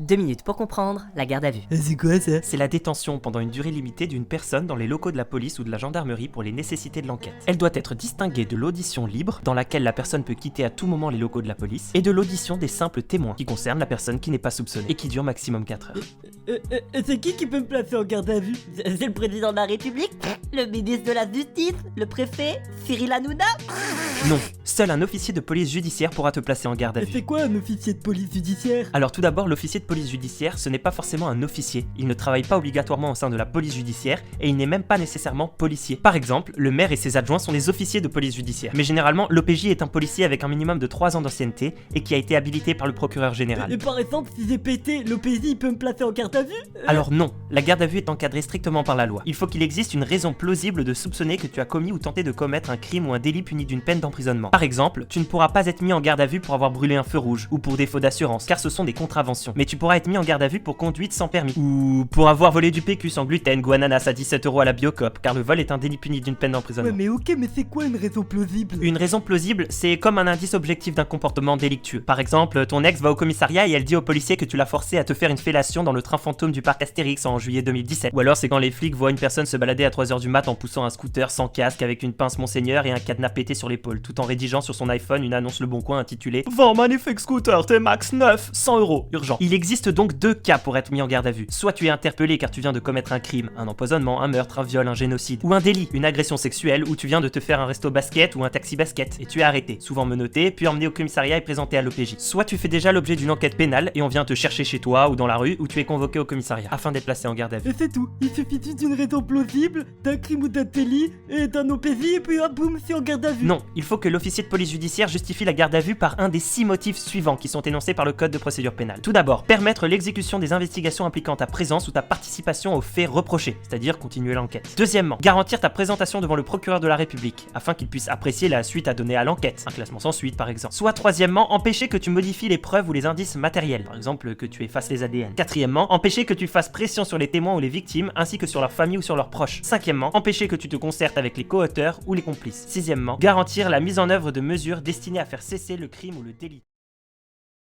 2 minutes pour comprendre la garde à vue. C'est quoi ça? C'est la détention pendant une durée limitée d'une personne dans les locaux de la police ou de la gendarmerie pour les nécessités de l'enquête. Elle doit être distinguée de l'audition libre, dans laquelle la personne peut quitter à tout moment les locaux de la police, et de l'audition des simples témoins, qui concerne la personne qui n'est pas soupçonnée, et qui dure maximum 4 heures. C'est qui peut me placer en garde à vue? C'est le président de la République, le ministre de la Justice, le préfet, Cyril Hanouna. Non, seul un officier de police judiciaire pourra te placer en garde à vue. C'est quoi un officier de police judiciaire? Alors tout d'abord, l'officier de police judiciaire, ce n'est pas forcément un officier. Il ne travaille pas obligatoirement au sein de la police judiciaire et il n'est même pas nécessairement policier. Par exemple, le maire et ses adjoints sont des officiers de police judiciaire. Mais généralement, l'OPJ est un policier avec un minimum de 3 ans d'ancienneté et qui a été habilité par le procureur général. Et par exemple, si j'ai pété, l'OPJ il peut me placer en garde à vue? Alors non, la garde à vue est encadrée strictement par la loi. Il faut qu'il existe une raison plausible de soupçonner que tu as commis ou tenté de commettre un crime ou un délit puni d'une peine d'emprisonnement. Par exemple, tu ne pourras pas être mis en garde à vue pour avoir brûlé un feu rouge ou pour défaut d'assurance, car ce sont des contraventions. Mais tu pourras être mis en garde à vue pour conduite sans permis ou pour avoir volé du PQ sans gluten ou ananas à 17 € à la Biocoop, car le vol est un délit puni d'une peine d'emprisonnement. Ouais mais ok, mais c'est quoi une raison plausible? Une raison plausible, c'est comme un indice objectif d'un comportement délictueux. Par exemple, ton ex va au commissariat et elle dit au policier que tu l'as forcé à te faire une fellation dans le train fantôme du parc Astérix en juillet 2017. Ou alors c'est quand les flics voient une personne se balader à 3h du mat en poussant un scooter sans casque avec une pince Monseigneur et un cadenas pété sur l'épaule, tout en rédigeant sur son iPhone une annonce Le Bon Coin intitulée « Vends magnifique scooter T-Max 9, 100 €, urgent ». Il existe donc 2 cas pour être mis en garde à vue. Soit tu es interpellé car tu viens de commettre un crime, un empoisonnement, un meurtre, un viol, un génocide, ou un délit, une agression sexuelle, ou tu viens de te faire un resto basket ou un taxi basket, et tu es arrêté, souvent menotté, puis emmené au commissariat et présenté à l'OPJ. Soit tu fais déjà l'objet d'une enquête pénale et on vient te chercher chez toi ou dans la rue, ou tu es convoqué au commissariat, afin d'être placé en garde à vue. Et c'est tout, il suffit juste d'une raison plausible, d'un crime ou d'un délit, et d'un OPJ, et puis hop boum, c'est en garde à vue. Non, il faut que l'officier de police judiciaire justifie la garde à vue par un des 6 motifs suivants qui sont énoncés par le code de procédure pénale. Tout d'abord, permettre l'exécution des investigations impliquant ta présence ou ta participation aux faits reprochés, c'est-à-dire continuer l'enquête. Deuxièmement, garantir ta présentation devant le procureur de la République, afin qu'il puisse apprécier la suite à donner à l'enquête, un classement sans suite par exemple. Soit troisièmement, empêcher que tu modifies les preuves ou les indices matériels, par exemple que tu effaces les ADN. Quatrièmement, empêcher que tu fasses pression sur les témoins ou les victimes, ainsi que sur leur famille ou sur leurs proches. Cinquièmement, empêcher que tu te concertes avec les co-auteurs ou les complices. Sixièmement, garantir la mise en œuvre de mesures destinées à faire cesser le crime ou le délit.